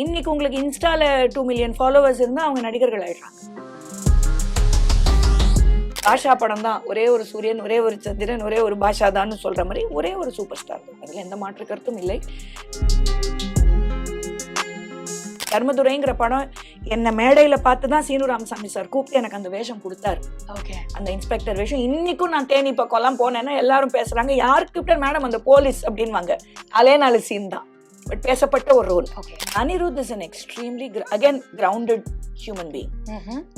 இன்னைக்கு உங்களுக்கு இன்ஸ்டால 2 மில்லியன் ஃபாலோவர்ஸ் இருந்தா அவங்க நடிகர்கள் ஆயிடுறாங்க. பாஷா படம் தான், ஒரே ஒரு சூரியன், ஒரே ஒரு சந்திரன், ஒரே ஒரு பாஷா தான் சொல்ற மாதிரி ஒரே ஒரு சூப்பர் ஸ்டார். அதுல எந்த மாற்று கருத்தும் இல்லை. தர்மதுரைங்கிற படம் என்ன மேடையில பார்த்து தான் சீனு ராமசாமி சார் கூப்பிட்டு எனக்கு அந்த வேஷம் கொடுத்தாரு. ஓகே, அந்த இன்ஸ்பெக்டர் வேஷம் இன்னைக்கும் நான் தேனி பக்கம்லாம் போனேன்னா எல்லாரும் பேசுறாங்க, யாருக்கு மேடம் அந்த போலீஸ் அப்படின்வாங்க. 4 சீன் தான், பட் பேசப்பட்ட ஒரு role. Okay. Anirudh is an extremely again grounded human being,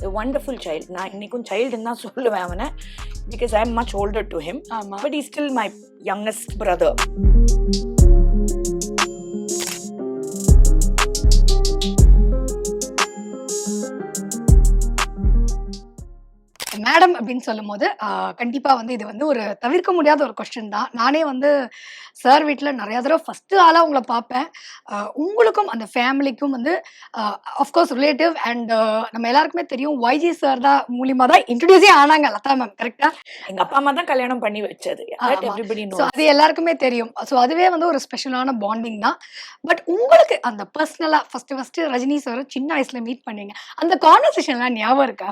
a wonderful child. நான் இன்னைக்கும் சைல்டுன்னு தான் சொல்லுவேன் அவனை, because I am much older to him, ஆமா. but he's still my youngest brother. Madam அப்படின்னு சொல்லும் போது கண்டிப்பா வந்து இது வந்து ஒரு தவிர்க்க முடியாத ஒரு கொஸ்டின் தான். நானே வந்து சார் வீட்டுல நிறைய தடவை ஃபர்ஸ்ட் ஆளா உங்களை பார்ப்பேன். உங்களுக்கும் அந்த ஃபேமிலிக்கும் வந்து அஃப்கோர்ஸ் ரிலேட்டிவ் அண்ட் நம்ம எல்லாருக்குமே தெரியும் YG சார் தான் மூலியமா தான் இன்ட்ரடியூஸே ஆனாங்க லதா மேம். கரெக்டா? எங்க அப்பா அம்மா தான் கல்யாணம் பண்ணி வச்சது. That everybody knows. அது எல்லாருக்குமே தெரியும். ஸோ அதுவே வந்து ஒரு ஸ்பெஷலான பாண்டிங் தான். பட் உங்களுக்கு அந்த பர்சனலா ஃபர்ஸ்ட் ரஜினி சார் சின்ன வயசுல மீட் பண்ணீங்க, அந்த கான்வர்சேஷன்லாம் ஞாபகம் இருக்கா?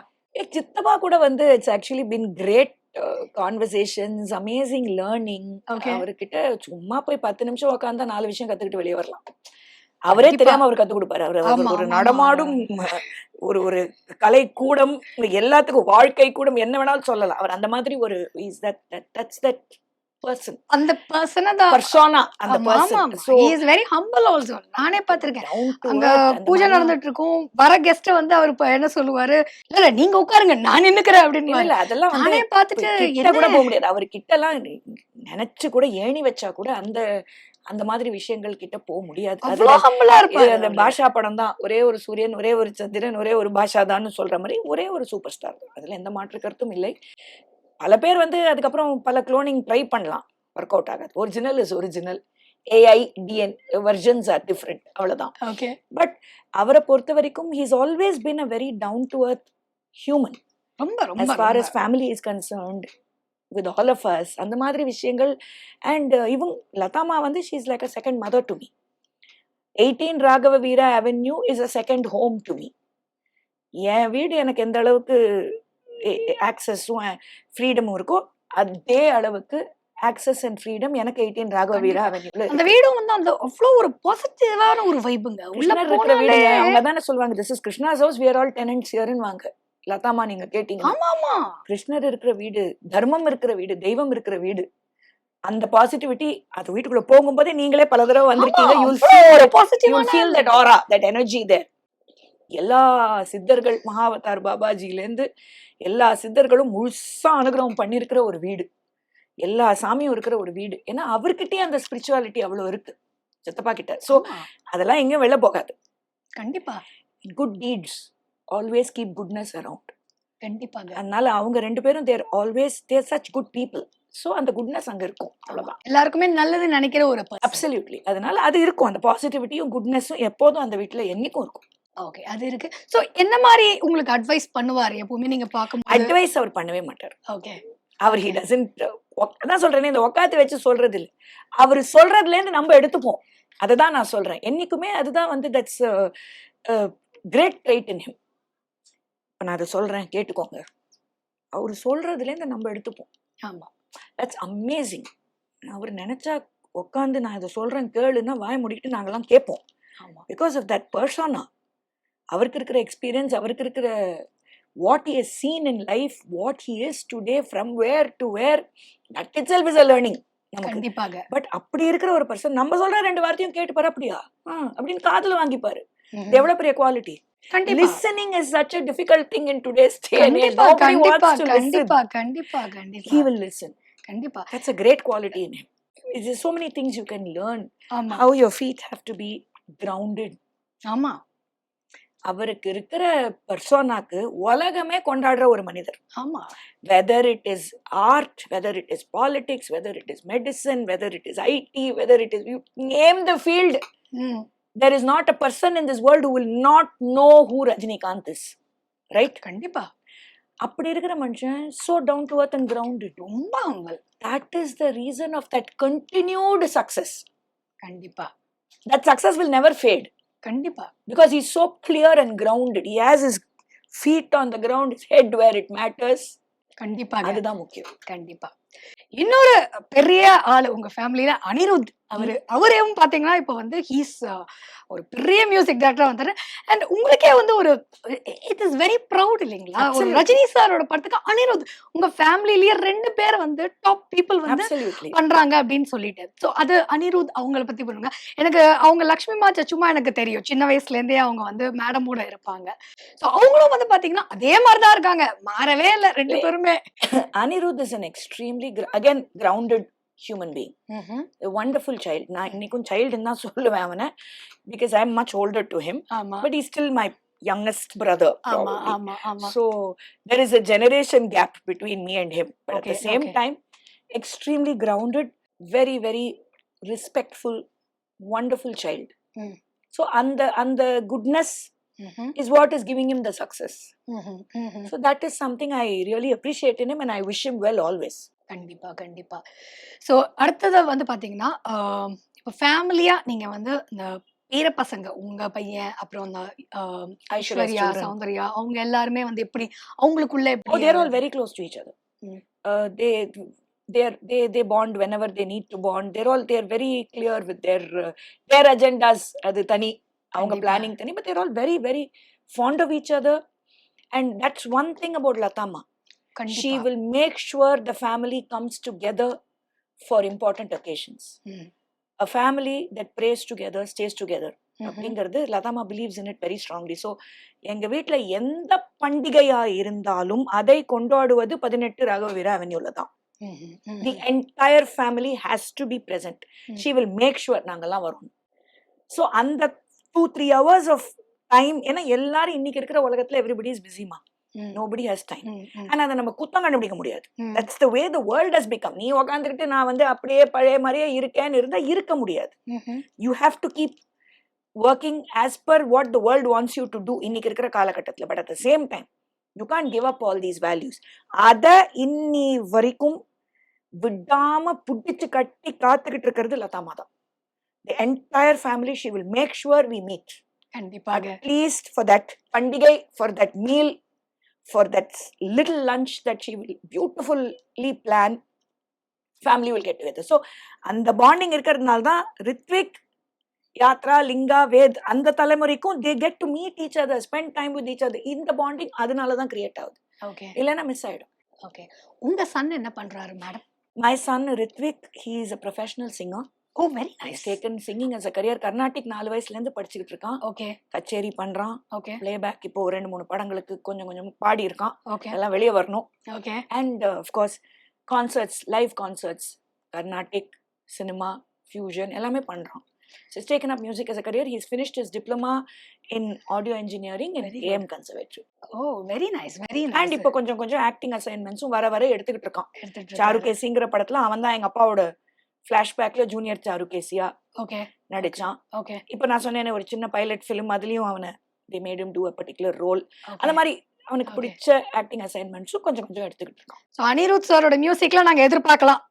சித்தப்பா கூட வந்து it's actually been great conversations, amazing learning. அவர்கிட்ட சும்மா போய் 10 நிமிஷம் உட்காந்தா 4 விஷயம் கத்துக்கிட்டு வெளியே வரலாம். அவரே தெரியாம அவர் கத்து கொடுப்பாரு. அவர் ஒரு நடமாடும் ஒரு கலை கூடம், எல்லாத்துக்கும் வாழ்க்கை கூடம், என்ன வேணாலும் சொல்லலாம். அவர் அந்த மாதிரி ஒரு person. அந்த பர்சனை தான் persona, அந்த person. So he is very humble also. நானே பார்த்திருக்கேன். அங்க பூஜை நடந்துட்டு இருக்கும், வர கெஸ்ட் வந்து அவர் என்ன சொல்லுவாரு, இல்ல நீங்க உட்காருங்க நான் நின்னுக்கிறேன் அப்படின்னு. இல்ல அதெல்லாம் நானே பார்த்துட்டு கிட்ட கூட போக முடியாது. அவர் கிட்ட எல்லாம் நினைச்சு கூட ஏணி வச்சா கூட அந்த மாதிரி விஷயங்கள் கிட்ட போக முடியாது. அந்த பாஷா படம் தான், ஒரே ஒரு சூரியன், ஒரே ஒரு சந்திரன், ஒரே ஒரு பாஷா தான் சொல்ற மாதிரி ஒரே ஒரு சூப்பர் ஸ்டார். அதுல எந்த மாற்று கருத்தும் இல்லை. பல பேர் வந்து அதுக்கப்புறம் பல குளோனிங் ட்ரை பண்ணலாம், ஒர்க் அவுட் ஆகாது. Original is original, AI DN versions are different, அவ்வளவுதான். ஓகே. பட் அவரை பொறுத்த வரைக்கும் he has always been a very down to earth human, ரொம்ப as far as family is concerned, with all of us. அந்த மாதிரி விஷயங்கள். And இவங்க லதாமா வந்து she is like a second mother to me. 18 Raghava Veera avenue is a second home to me. என் வீடு எனக்கு எந்த அளவுக்கு ஆக்சஸும் ஃப்ரீடமும் இருக்கோ அதே அளவுக்கு ஆக்சஸ் அண்ட் ஃப்ரீடம் எனக்கு 18 ராகவ வீரா அவென்யூல. அந்த வீடும் வந்து அந்த அவ்வளவு ஒரு பாசிட்டிவான ஒரு வைபுங்க. உள்ள இருக்கிற வீடு அவங்க தானே சொல்லுவாங்க, this is Krishna's house, we are all tenants here ன்னு வாங்க. லதாமா நீங்க கேட்டீங்க. ஆமா, கிருஷ்ணர் இருக்கிற வீடு, தர்மம் இருக்கிற வீடு, தெய்வம் இருக்கிற வீடு. அந்த பாசிட்டிவிட்டி அது வீட்டுக்குள்ள போகும்போதே நீங்களே பல தடவை வந்திருக்கீங்க. you'll feel that aura, that energy there. எல்லா சித்தர்கள், மகாவதார் பாபாஜில இருந்து எல்லா சித்தர்களும் முழுசா அனுகிரகம் பண்ணிருக்கிற ஒரு வீடு, எல்லா சாமியும் இருக்கிற ஒரு வீடு. ஏன்னா அவர்கிட்டயே அந்த ஸ்பிரிச்சுவாலிட்டி அவ்வளவு இருக்கு சித்தப்பா கிட்ட. சோ அதெல்லாம் எங்கேயும் வெளில போகாது. கண்டிப்பா. Good deeds always keep goodness around. கண்டிப்பாக. அதனால அவங்க 2 பேரும் they're always there such good people. So அந்த குட்னஸ் அங்க இருக்கும், அவ்வளவுதான். எல்லாருக்குமே நல்லது நினைக்கிற ஒரு அப்சல்யூட்லி. அதனால அது இருக்கும், அந்த பாசிட்டிவிட்டியும் குட்னஸும் எப்போதும் அந்த வீட்டுல என்னைக்கும் இருக்கும். ஓகே, அது இருக்கு. சோ என்ன மாதிரி உங்களுக்கு அட்வைஸ் பண்ணுவாரு எப்பவுமே நீங்க பாக்கும்போது? அட்வைஸ் அவர் பண்ணவே மாட்டார். ஓகே. அவர் he doesn't, அதான் சொல்றேனே, இந்த உட்காந்து வச்சு சொல்றது இல்லை, அவர் சொல்றதுல இருந்து நம்ம எடுத்துப்போம். அதுதான் நான் சொல்றேன். என்னைக்குமே அதுதான் வந்து that's great trait in him. நான் அதை சொல்றேன் கேட்டுக்கோங்க, அவர் சொல்றதுல இருந்து நம்ம எடுத்துப்போம். ஆமா, தட்ஸ் அமேசிங். அவர் நினைச்சா உட்காந்து நான் இதை சொல்றேன் கேளுன்னா வாய முடிக்கிட்டு நாங்கெல்லாம் கேட்போம். பிகாஸ் ஆஃப் தட் பர்சனா. அவருக்கு இருக்கிற எக்ஸ்பீரியன்ஸ், அவருக்கு இருக்கிற what he has seen in life, what he is today, from where to where, that itself is a learning. கண்டிப்பாக. பட் அப்படி இருக்கிற ஒரு பர்சன் நம்ம சொல்ற 2 வார்த்தையும் கேட்டுப்பாரு, அப்படியா அப்படின்னு காதுல வாங்கிப்பாரு. எவ்வளவு பெரிய quality. Listening is such a difficult thing in today's day and age. Nobody wants to listen. கண்டிப்பா. He will listen. கண்டிப்பா. That's a great quality in him. There's so many things you can learn. How your feet have to be grounded. ஆமா. அவருக்கு இருக்கிற பர்சோனாக்கு உலகமே கொண்டாடுற ஒரு மனிதர். ஆமா. whether it is art, whether it is politics, whether it is medicine, whether it is IT, whether it is, you name the field, there is not a person in this world who will not know who Rajinikanth is, right? கண்டிப்பா. அப்படி இருக்கிற மனுஷன் so down to earth and grounded. ரொம்ப humble. That is the reason of that continued success. கண்டிப்பா. That success will never fade. கண்டிப்பா because he's so clear and grounded. He has his feet on the ground, his head where it matters. கண்டிப்பாக அதுதான் முக்கியம். கண்டிப்பா இன்னொரு பெரிய ஆளு உங்க ஃபேமிலியில அனிருத் அவரையும் பாத்தீங்கன்னா இப்ப வந்து ஹீஸ் ஒரு பெரிய மியூசிக் டைரக்டரா வந்தாரு அண்ட் உங்களுக்கே வந்து ஒரு இட் இஸ் வெரி ப்ரௌட் இல்லைங்களா ஒரு Absolutely. ரஜினி சாரோட படத்துக்கு அனிருத் உங்க ஃபேமிலிலேயே 2 பேர் வந்து டாப் பீப்புள் வந்து Absolutely. பண்றாங்க அப்படின்னு சொல்லிட்டு சோ அது அனிருத் அவங்கள பத்தி சொல்லுங்க எனக்கு அவங்க லக்ஷ்மி மாச்சா சும்மா எனக்கு தெரியும் சின்ன வயசுல இருந்தே அவங்க வந்து மேடமோட இருப்பாங்க சோ அவங்களும் வந்து பாத்தீங்கன்னா அதே மாதிரிதான் இருக்காங்க மாறவே இல்ல 2 பேருமே Anirudh is an extremely again grounded human being, a wonderful child. நான் இன்னைக்கும் சைல்டுன்னு தான் சொல்லுவேன் அவனை, because I am much older to him, ஆமா but he's still my youngest brother ஆமா probably. ஆமா ஆமா So there is a generation gap between me and him, but at the Okay, same okay. time extremely grounded, very very respectful, wonderful child. Mm. So and the goodness ம்ஹும். is what is giving him the success. ம்ஹும். ம்ஹும். So that is something I really appreciate in him, and I wish him well always. கண்டிப்பா கண்டிப்பா so அடுத்தது வந்து பாத்தீங்கன்னா இப்ப ஃபேமிலியா நீங்க வந்து இந்த பேர பசங்க உங்க பையன் அப்புறம் இந்த ஐஸ்வர்யா children. சௌந்தர்யா அவங்க எல்லாருமே வந்து எப்படி அவங்களுக்குள்ள Oh, எப்படி they're all very close to each other. Mm. They bond whenever they need to bond. They're very clear with their agendas. அது தனி அவங்க கண்டிப்பா. planning தனி, but they're all very very fond of each other. And that's one thing about Latama. She கண்டிப்பா will make sure the family comes together for important occasions. ம். A family that prays together stays together. ம்ஹும். அப்படிங்கிறது லதாமா believes in it very strongly. So எங்க வீட்ல எந்த பண்டிகையா இருந்தாலும் அதை கொண்டாடுவது 18 ராகவீரா அவென்யூல தான். ம்ஹும். தி ம்ஹும். Entire family has to be present. ம். ஷீ வில் மேக் ஷுவர் நாங்கெல்லாம் வரோம். ஸோ அந்த 2-3 hours ஆஃப் டைம், ஏன்னா எல்லாரும் இன்னைக்கு இருக்கிற உலகத்துல எவ்ரிபடி இஸ் பிஸிமா, ம். Nobody has time. ம். ம். ஆனா அதை நம்ம குத்தம் கண்டுபிடிக்க முடியாது. ம். That's the way the world has become. நீ உக்காந்துக்கிட்டு நான் வந்து அப்படியே பழைய மாதிரியே இருக்கேன்னு இருந்தா இருக்க முடியாது. ம்ஹும். You have to keep working as per what the world wants you to do இன்னைக்கு இருக்கிற காலகட்டத்தில். But at the same time you can't give up all these values. அத இன்னி வரைக்கும் விடாம புடிச்சு கட்டி காத்துக்கிட்டு இருக்கிறது லதாமா தான். The entire family, she will make sure we meet கண்டிப்பாக at least for that பண்டிகை, for that meal, for that little lunch that she will beautifully plan. Family will get together. So அந்த பாண்டிங் இருக்கிறதுனால தான் ரித்விக், யாத்ரா, லிங்கா, வேத் அந்த தலைமுறைக்கும் they get to meet each other, spend time with each other. இந்த bonding அதனால தான் create ஆகுது, okay இல்லைன்னா மிஸ் ஆயிடும். ஓகே உங்க சன் என்ன பண்றாரு madam My son Ritvik, he is a professional singer. Oh very He's nice taken singing as a career. Carnatic 4 வயசுல இருந்து படிச்சுக்கிட்டு இருக்கான். ஓகே கச்சேரி பண்றான், ஓகே பிளேபேக் இப்போ 2-3 படங்களுக்கு கொஞ்சம் கொஞ்சம் பாடி இருக்கான். ஓகே எல்லாம் வெளியே வரணும். Okay and of course concerts, live concerts, Carnatic, cinema, fusion எல்லாமே பண்றான். So he's taken up music as a career. He's finished his diploma in audio engineering in Very AM Conservatory. Oh very nice very And nice இப்போ கொஞ்சம் கொஞ்சம் acting அசைன்மெண்ட்ஸும் வர வர எடுத்துக்கிட்டு இருக்கான். எடுத்துட்டு சாருகேசிங்கிற படத்துல அவன் தான் எங்க அப்பாவோட ஃபிளாஷ்பேக்ல ஜூனியர் சாருகேசியா ஓகே நடிச்சான். ஓகே இப்போ நான் சொன்னேனே ஒரு சின்ன பைலட் ஃபிலிம், அதுலயும் அவனை they made him do a particular role. Okay அந்த மாதிரி அவனுக்கு Okay. பிடிச்ச ஆக்டிங் அசைன்மெண்ட்ஸும் கொஞ்சம் கொஞ்சம் எடுத்துக்கிட்டு இருக்கான். சோ அனிருத் சாரோட மியூசிக்ல நாங்க எதிர்பார்க்கலாம்.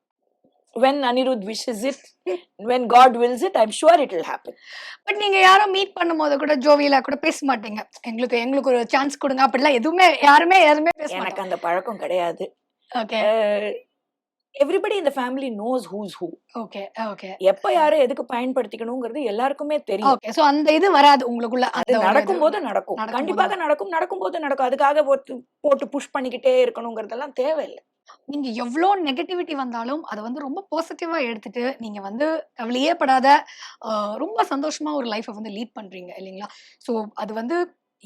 When Anirudh wishes it, when God wills it, I'm sure it will happen. But நீங்க யாரும் மீட் பண்ணும்போது கூட ஜோவியலா கூட பேச மாட்டீங்க, எங்களுக்கு ஒரு சான்ஸ் கொடுங்க அப்படிலாம் எதுவுமே யாருமே எதுவுமே பேச எனக்கு மாட்டாங்க. அந்த பழக்கம் கிடையாது. ஓகே எவ்ரிபடி இந்த family knows who's who. Okay okay எப்ப யாரை எதுக்கு பயன்படுத்திக்கணுங்கிறது எல்லாருக்குமே தெரியும். ஓகே சோ அந்த இது வராது உங்களுக்குள்ள, அது அந்த ஒரு இது நடக்கும்போது நடக்கும், நடக்கும்போது கண்டிப்பாக நடக்கும், நடக்கும்போது நடக்கும். அதுக்காக போட்டு புஷ் பண்ணிக்கிட்டே இருக்கணுங்கிறதெல்லாம் தேவையில்லை. நீங்க எவ்வளோ நெகட்டிவிட்டி வந்தாலும் அதை வந்து ரொம்ப பாசிட்டிவா எடுத்துட்டு நீங்க வந்து கவலையே படாத ரொம்ப சந்தோஷமா ஒரு லைஃபை வந்து லீட் பண்றீங்க இல்லைங்களா? ஸோ அது வந்து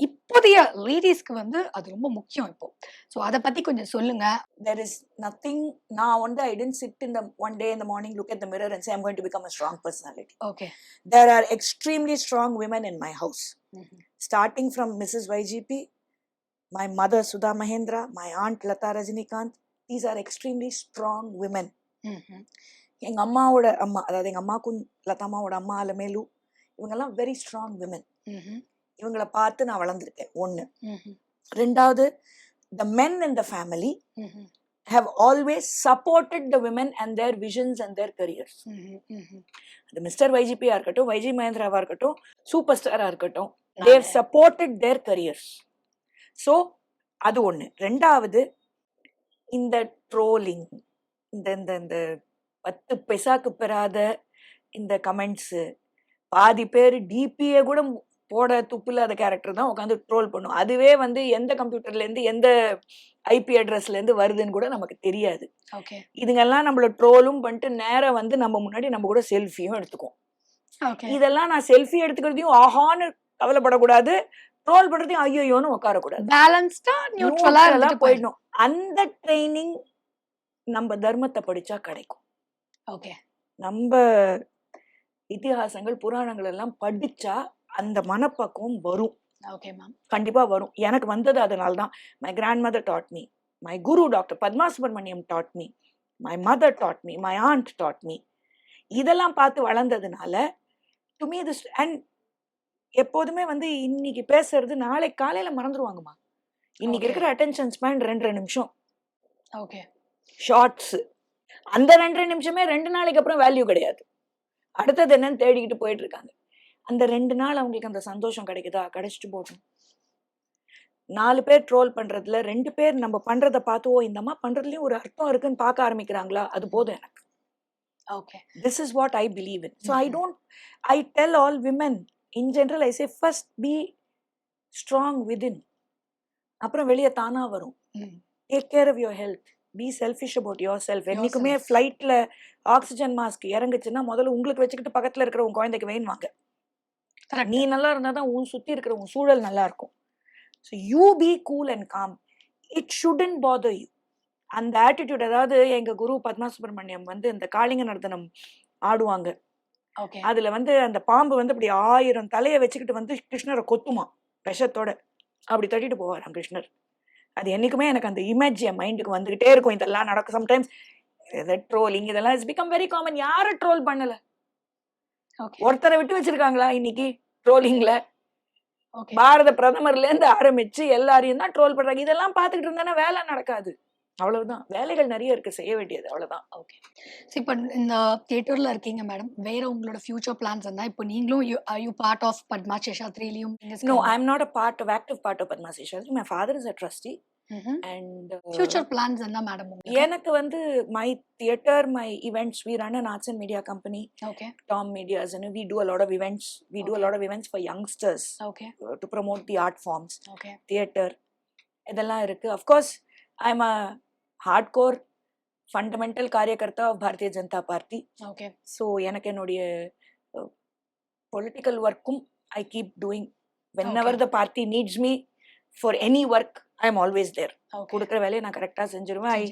இப்போதைய லேடிஸ்க்கு வந்து அது ரொம்ப முக்கியம் இப்போ. ஸோ அதை பத்தி கொஞ்சம் சொல்லுங்க. There is nothing. நான் வந்து I didn't sit in the one day in the morning, look at the mirror and say I'm going to become a strong personality. Okay There are extremely strong women in my house, starting from Mrs. YGP, my mother Sudha Mahendra, my aunt Lata Rajinikanth. These are extremely strong women. எங்க அம்மாவோட அம்மா, அதாவது எங்க அம்மாக்கும் லதாமாவோட அம்மா அலமேலு, இவங்கெல்லாம் very strong women. இவங்களை பார்த்து நான் வளர்ந்துருக்கேன். ஒண்ணு. ரெண்டாவது, the men in the family have always supported the women and their visions and their careers. அது மிஸ்டர் வைஜிபியா இருக்கட்டும், வைஜி மகேந்திராவா இருக்கட்டும், சூப்பர் ஸ்டாரா இருக்கட்டும், they have supported their careers. So அது ஒண்ணு. ரெண்டாவது, இந்த ட்ரோலிங், இந்த இந்த இந்த 10 பைசாக்கு பெறாத இந்த கமெண்ட்ஸு, பாதி பேர் டிபிஏ கூட போட துப்பு இல்லாத கேரக்டர் தான் உட்காந்து ட்ரோல் பண்ணும். அதுவே வந்து எந்த கம்ப்யூட்டர்லேருந்து எந்த ஐபி அட்ரஸ்லேருந்து வருதுன்னு கூட நமக்கு தெரியாது. ஓகே. இதுங்கெல்லாம் நம்மள ட்ரோலும் பண்ணிட்டு நேரம் வந்து நம்ம முன்னாடி நம்ம கூட செல்ஃபியும் எடுத்துக்கும். ஓகே. இதெல்லாம் நான் செல்ஃபி எடுத்துக்கிறதையும் ஆஹான்னு கவலைப்படக்கூடாது, ட்ரோல் பண்றதையும் ஐயோன்னு உட்காரக்கூடாது. பேலன்ஸ்டா நியூட்ரலா போயிடணும். அந்த ட்ரைனிங் நம்ம தர்மத்தை படிச்சா கிடைக்கும். ஓகே. நம்ம இதிகாசங்கள் புராணங்கள் எல்லாம் படிச்சா அந்த மனப்பக்குவம் வரும். Okay ma'am. கண்டிப்பா வரும். எனக்கு வந்தது அதனால்தான். My grandmother taught me, my guru doctor Padma Subramaniam taught me, my mother taught me, my aunt taught me. இதெல்லாம் பார்த்து வளர்ந்ததுனால டு மீ திஸ். அண்ட் எப்போதுமே வந்து இன்னைக்கு பேசுறது நாளை காலையில மறந்துடுவாங்கம்மா. இன்னைக்கு இருக்கிற அட்டென்ஷன் ஸ்பேன் 2 நிமிஷம். ஓகே. ஷார்ட்ஸ், அந்த 2 நிமிஷமே 2 நாளைக்கு அப்புறம் வேல்யூ கிடையாது. அடுத்தது என்னன்னு தேடிக்கிட்டு போயிட்டு இருக்காங்க. அந்த 2 நாள் அவங்களுக்கு அந்த சந்தோஷம் கிடைக்குதா, கிடைச்சிட்டு போட்டோம். 4 பேர் ட்ரோல் பண்றதுல 2 பேர் நம்ம பண்றதை பார்த்து, ஓ இந்த அம்மா பண்றதுலயும் ஒரு அர்த்தம் இருக்குன்னு பார்க்க ஆரம்பிக்கிறாங்களா, அது போதும் எனக்கு. Okay. This is what I believe in. So I tell all women in general, I say first be strong within. அப்புறம் வெளியே தானா வரும். Take care of your health. Be selfish about yourself. என்னைக்குமே ஃப்ளைட்ல ஆக்சிஜன் மாஸ்க் இறங்குச்சுன்னா முதல்ல உங்களுக்கு வச்சுக்கிட்டு பக்கத்துல இருக்கிற உன் குழந்தைக்கு வேணுவாங்க. நீ நல்லா இருந்தாதான் உன் சுத்தி இருக்கிற உன் சூழல் நல்லா இருக்கும். So you be cool and com. It shouldn't father you. அந்த ஆட்டிடியூட், அதாவது எங்க குரு பத்மா சுப்ரமணியம் வந்து இந்த காளிங்க நர்த்தனம் ஆடுவாங்க. அதுல வந்து அந்த பாம்பு வந்து அப்படி 1000 தலையை வச்சுக்கிட்டு வந்து கிருஷ்ணரை கொத்துமா விஷத்தோட, அப்படி தட்டிட்டு போவாராம் கிருஷ்ணர். அது என்னைக்குமே எனக்கு அந்த இமேஜ் என் மைண்டுக்கு வந்துகிட்டே இருக்கும். இதெல்லாம் நடக்கும் சம்டைம்ஸ். ட்ரோலிங் இதெல்லாம் இட்ஸ் பிகம் வெரி காமன். யாரை ட்ரோல் பண்ணல? ஒருத்தரை விட்டு வச்சிருக்காங்களா இன்னைக்கு ட்ரோலிங்ல? பாரத பிரதமர்ல இருந்து ஆரம்பிச்சு எல்லாரையும் தான் ட்ரோல் பண்றாங்க. இதெல்லாம் பார்த்துக்கிட்டு இருந்தா வேலை நடக்காது. அவ்வளவுதான். வேலைகள் நிறைய இருக்கு, செய்ய வேண்டியது. அவ்வளவுதான். ஓகே. இப்போ இந்த தியேட்டர்ல இருக்கீங்க மேடம், வேற உங்களோட ஃபியூச்சர் பிளான்ஸ் என்ன? இப்போ நீங்களும் யூ பார்ட் ஆஃப் பத்மா சேஷாத்ரிலயும்? No, I am not a part of active part of Padma Seshadri. My father is a trustee. And future plans என்ன மேடம்? எனக்கு வந்து my theater, my events, we run an arts and media company. Okay. Tom Medias, and we do a lot of events. We do a lot of events for youngsters. Okay. To promote the art forms. Okay. Theater இதெல்லாம் இருக்கு. Of course, I am a hardcore fundamental காரியகர்த்தா of Bharatiya Janata Party. Okay. So எனக்கு என்னுடைய political workum I keep doing. Whenever the party needs me for any work, I am always there. கொடுக்குற வேலையை நான் கரெக்டா செஞ்சிருவேன். I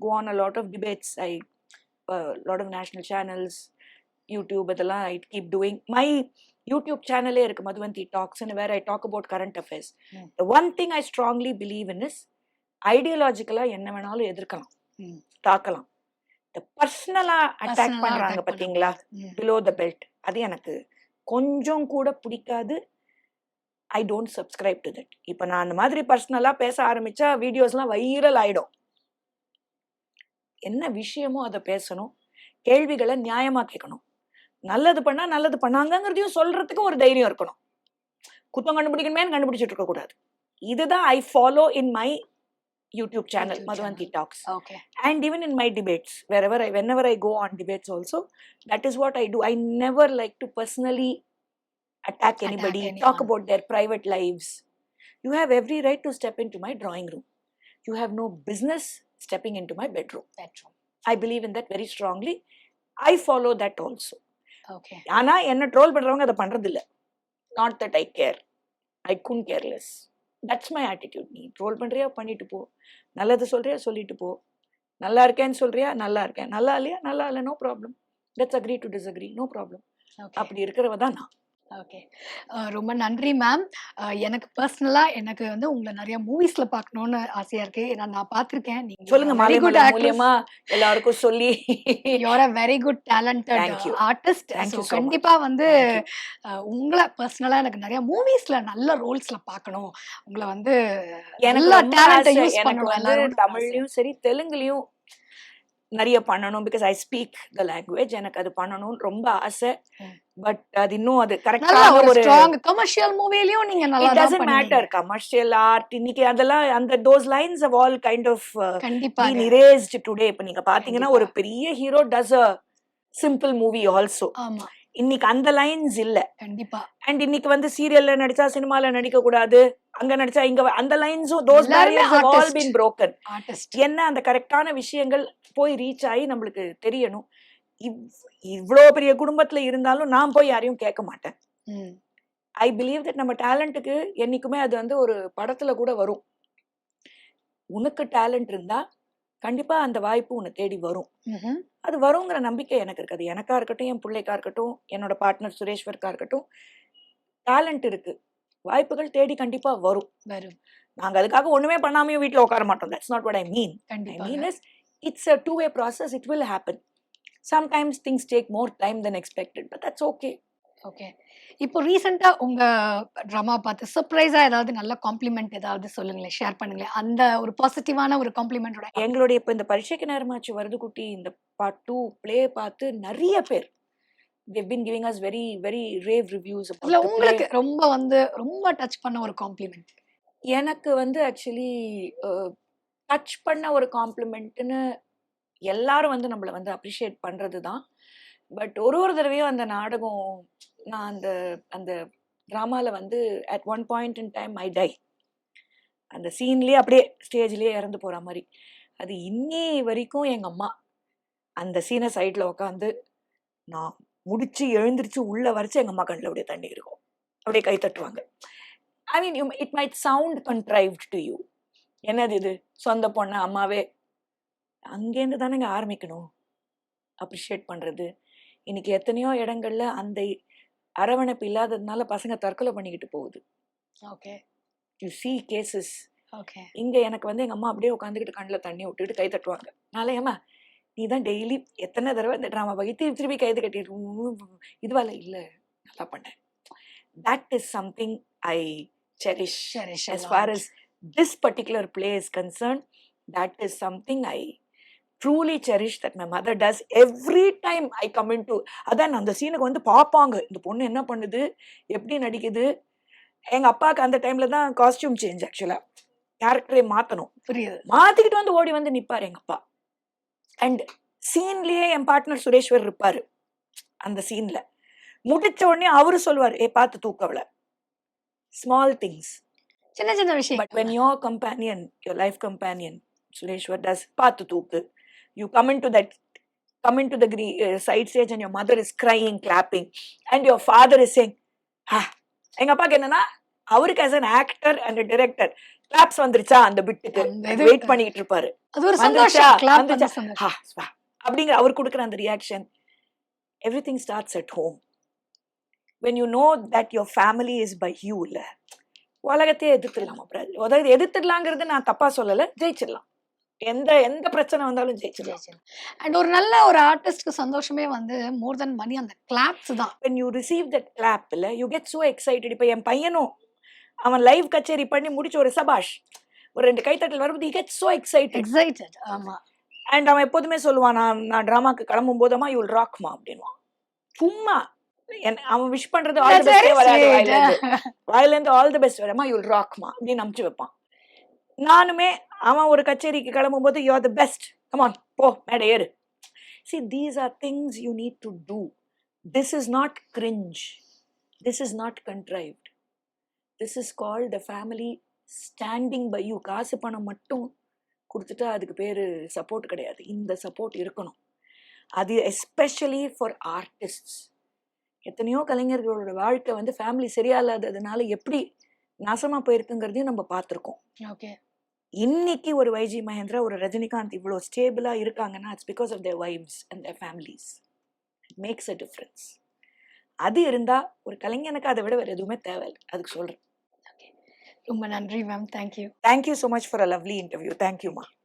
go on a lot of debates. I lot of national channels, YouTube இதெல்லாம் I keep doing. My YouTube channel இருக்கு, Madhuvanti Talks, and where I talk about current affairs. The one thing I strongly believe in is ஐடியாலஜிக்கலா என்ன வேணாலும் எதிர்க்கலாம், தாக்கலாம். இந்த பர்சனலா attack பண்றாங்க பாத்தீங்களா, below the belt, அது எனக்கு கொஞ்சம் கூட பிடிக்காது. I don't subscribe to that. இப்ப நான் அந்த மாதிரி பர்சனலா பேச ஆரம்பிச்சா வீடியோஸ்லாம் வைரல் ஆயிடும். என்ன விஷயமோ அதை பேசணும், கேள்விகளை நியாயமா கேட்கணும், நல்லது பண்ணா நல்லது பண்ணாங்கிறதையும் சொல்றதுக்கு ஒரு தைரியம் இருக்கணும். குத்தம் கண்டுபிடிக்கணுமே கண்டுபிடிச்சிட்டு இருக்க கூடாது. இதுதான் I follow in my YouTube channel, Madhuvanti Talks. Okay. And even in my debates, whenever I go on debates also, that is what I do. I never like to personally attack anybody, talk about their private lives. You have every right to step into my drawing room. You have no business stepping into my bedroom. I believe in that very strongly. I follow that also. Okay. ஆனா என்ன troll பண்றவங்க அதை பண்றது இல்ல. Not that I care. I couldn't care less. That's my attitude. நீ troll பண்றியா பண்ணிட்டு போ, நல்லது சொல்றியா சொல்லிட்டு போ, நல்லா இருக்கேன்னு சொல்றியா நல்லா இருக்கேன், நல்லா இல்லையா நல்லா இல்லை, no problem. Let's agree to disagree, no problem. அப்படி இருக்கிறவ தான் நான். ஓகே. ரொம்ப நன்றி மேம். எனக்கு பர்சனலா எனக்கு வந்து உங்கள நெறைய மூவிஸ்ல பார்க்கணும்னு ஆசையா இருக்கு. ஏன்னா நான் பார்த்துருக்கேன். நீங்க சொல்லுங்க, வெரி குட் மாலைமலர் ஆக்ட்ரஸ். மூலியமா எல்லாருக்கும் சொல்லி. You are a very good talented thank you, artist. Thank so you so much. கண்டிப்பா வந்து தேங்க் யூ. உங்கள பர்சனலா எனக்கு நெறைய மூவிஸ்ல நல்ல ரோல்ஸ்ல பார்க்கணும். உங்கள வந்து எனக்கு நல்ல ரொம்ப டேலண்ட்ட ஆசை. யூஸ் எனக்கு பண்ணணும் வந்து எல்லாரும்னு ஒரு ஆசை. தமிழ்லயும் சரி, தெலுங்குலயும் நெறைய பண்ணணும். Because I speak the language. எனக்கு அது பண்ணணும்னு ரொம்ப ஆசை. ம். பட் அது இன்னும் அது நல்ல கரெக்ட்டான ஒரு ஒரு ஸ்ட்ராங் கமர்ஷியல் மூவிலயும் நீங்க நல்லா இட் தான் டசன்ட் பண்ணுவீங்க. மேட்டர். கமர்ஷியல் ஆர்ட் இன்னைக்கு அதெல்லாம் அந்த those lines have all kind of கண்டிப்பாக. Been erased today. இப்ப நீங்க பாத்தீங்கன்னா கண்டிப்பா. ஒரு பெரிய hero does a simple movie also. ஆமா. இன்னைக்கு அந்த லைன்ஸ் இல்ல. கண்டிப்பா. அண்ட் இன்னைக்கு வந்து சீரியல்ல நடிச்சா சினிமால நடிக்க கூடாது, அங்க நடிச்சா இங்க அந்த லைன்ஸும் தோஸ் எல்லாருமே barriers have all artist. Been broken. Artist. என்ன அந்த கரெக்டான விஷயங்கள் போய் ரீச் ஆகி நம்மளுக்கு தெரியணும். இவ்ளோ பெரிய குடும்பத்துல இருந்தாலும் நான் போய் யாரையும் கேட்க மாட்டேன். ம். ஐ பிலீவ் தட் நம்ம டேலண்ட்டுக்கு என்னைக்குமே அது வந்து ஒரு படத்துல கூட வரும். உனக்கு டேலண்ட் இருந்தா கண்டிப்பா அந்த வாய்ப்பு உன்னை தேடி வரும். ம்ஹ்ம். அது வருங்கிற நம்பிக்கை எனக்கு இருக்கு. அது எனக்கா இருக்கட்டும், என் பிள்ளைக்கா இருக்கட்டும், என்னோட பார்ட்னர் சுரேஷ்வர்க்கா இருக்கட்டும், டேலண்ட் இருக்கு. வாய்ப்புகள் தேடி கண்டிப்பா வரும். வரும். நாங்க அதுக்காக ஒண்ணுமே பண்ணாமயும் வீட்ல உட்கார மாட்டோம். தட்ஸ் நாட் வாட் ஐ மீன். ஐ கண்டிப்பாக. Mean is it's a two-way process. It will happen. Sometimes things take more time than expected, but that's okay. Okay. இப்போ ரீசென்ட்டா உங்க ட்ராமா பார்த்து சர்ப்ரைஸா ஏதாவது நல்ல காம்ப்ளிமெண்ட் ஏதாவது சொல்லுங்களேன், ஷேர் பண்ணுங்களேன். அந்த ஒரு பாசிட்டிவான ஒரு காம்ப்ளிமெண்டோட. எங்களுடைய இப்ப இந்த பரீட்சைக்கு நேரமாச்சு வருது குட்டி இந்த பார்ட் 2 ப்ளே பார்த்து நிறைய பேர் they've been giving us very very rave reviews about அதுல the play. உங்களுக்கு ரொம்ப டச் பண்ண ஒரு காம்ப்ளிமெண்ட். எனக்கு வந்து ஆக்சுவலி டச் பண்ண ஒரு காம்ப்ளிமெண்ட்னு எல்லாரும் வந்து நம்மள வந்து அப்ரிஷியேட் பண்றது தான். பட் ஒரு தடவையும் அந்த நாடகம் நான் அந்த அந்த ட்ராமால வந்து at one point in time I die. அந்த சீன்லயே அப்படியே ஸ்டேஜ்லயே இறந்து போற மாதிரி. அது இன்னி வரைக்கும் எங்க அம்மா அந்த சீனை சைட்ல உட்காந்து நான் முடிச்சு எழுந்திருச்சு உள்ள வரைச்சு எங்க அம்மா கண்ணில் அப்படியே தண்ணி இருக்கும். அப்படியே கை தட்டுவாங்க. I mean it might sound contrived to you. என்னது இது சொந்த பொண்ணு அம்மாவே அங்கேருந்து தானேங்க ஆரம்பிக்கணும் அப்ரிஷியேட் பண்றது. இன்னைக்கு எத்தனையோ இடங்கள்ல அந்த அரவணைப்பு இல்லாததுனால பசங்க தற்கொலை பண்ணிக்கிட்டு போகுது. Okay. You see cases. Okay. இங்க எனக்கு வந்து எங்க அம்மா அப்படியே உட்காந்துக்கிட்டு கண்ணில் தண்ணி விட்டுட்டு கை தட்டுவாங்க. நாளே ஏமா நீ தான் டெய்லி எத்தனை தடவை இந்த ட்ராமா பகி திருப்பி திருப்பி கைது கட்டிட்டு இதுவால இல்ல நல்லா பண்ணேன். That is something I cherish. As far as this particular play is concerned, that is something I truly cherish that my mother does every time I come into. அதான் அந்த சீனுக்கு வந்து பார்ப்பாங்க இந்த பொண்ணு என்ன பண்ணுது, எப்படி நடிக்குது. எங்க அப்பாவுக்கு அந்த டைம்ல தான் காஸ்டியூம் சேஞ்ச் ஆக்சுவலா கேரக்டரே மாத்தணும். புரியுது. மாத்திக்கிட்டு வந்து ஓடி வந்து நிப்பாரு எங்க அப்பா. அண்ட் சீன்லயே என் பார்ட்னர் சுரேஷ்வர் இருப்பாரு அந்த சீன்ல. முடிச்ச உடனே அவரு சொல்லுவாரு ஏ பார்த்து தூக்கவள. Small things. சின்ன சின்ன விஷயம். But when your companion, your life companion, Sureshwar does paathu thooku, you come into the side stage and your mother is crying, clapping, and your father is saying, ha. எங்க அப்பாக்கு என்னன்னா அவருக்கு as an actor and a director claps வந்துருச்சா அந்த பிட்டுக்கு wait பண்ணிட்டு இருப்பாரு. அது ஒரு சந்தோஷம். கிளாப் பண்ண வந்துச்சா அப்படிங்கிற அவர் கொடுக்குற அந்த reaction. Everything starts at home. when you know that your family is by you இல்ல உலகத்தையே எதிர்த்துடலாம். அப்புறம் எதிர்த்துடலாங்கிறது நான் தப்பா சொல்லல, ஜெயிச்சிடலாம். எந்த எந்த பிரச்சனை வந்தாலும் ஜெயிச்சிடலாம். அண்ட் ஒரு நல்ல ஒரு ஆர்டிஸ்ட்க்கு சந்தோஷமே வந்து மோர் தென் மணி அந்த கிளாப்ஸ் தான். when you receive that clap இல்ல you get so excited. இப்ப என் பையனும் அவன் லைவ் கச்சேரி பண்ணி முடிச்சு ஒரு சபாஷ் ஒரு 2 கைத்தட்டல் வரும்போது he gets so excited. ஆமா. அண்ட் அவன் எப்போதுமே சொல்லுவான் நான் டிராமாக்கு கிளம்பும் போதமா you will rock ma அப்படின்வான். சும்மா அவன் விஷ் பண்றது ஆல் தி பெஸ்ட் வராது வாயிலேருந்து ஆல் தி பெஸ்ட் வரமா யூ வில் ராக் மா அப்படின்னு அமுச்சு வைப்பான். நானுமே அவன் ஒரு கச்சேரிக்கு கிளம்பும் போது you are the best come on போ மேடை ஏறு. see these are things you need to do. this is not cringe. this is not contrived. this is called the family standing by you. காசு பணம் மட்டும் கொடுத்துட்டா அதுக்கு பேரு சப்போர்ட் கிடையாது. இந்த சப்போர்ட் இருக்கணும். அது எஸ்பெஷலி ஃபார் ஆர்டிஸ்ட்ஸ். எத்தனையோ கலைஞர்களோட வாழ்க்கை வந்து ஃபேமிலி சரியா இல்லாததுனால எப்படி நாசமா போயிருக்குங்கிறதையும் நம்ம பார்த்துருக்கோம். ஓகே. இன்னைக்கு ஒரு வைஜி மகேந்திரா ஒரு ரஜினிகாந்த் இவ்வளோ ஸ்டேபிளா இருக்காங்கன்னா it's because of their wives and their families. It makes a difference. அது இருந்தா ஒரு கலைஞனுக்கு அதை விட வேற எதுவுமே தேவையில்லை. அதுக்கு சொல்றேன். ரொம்ப நன்றி ma'am. Thank you. Thank you so much for a lovely interview. Thank you, ma.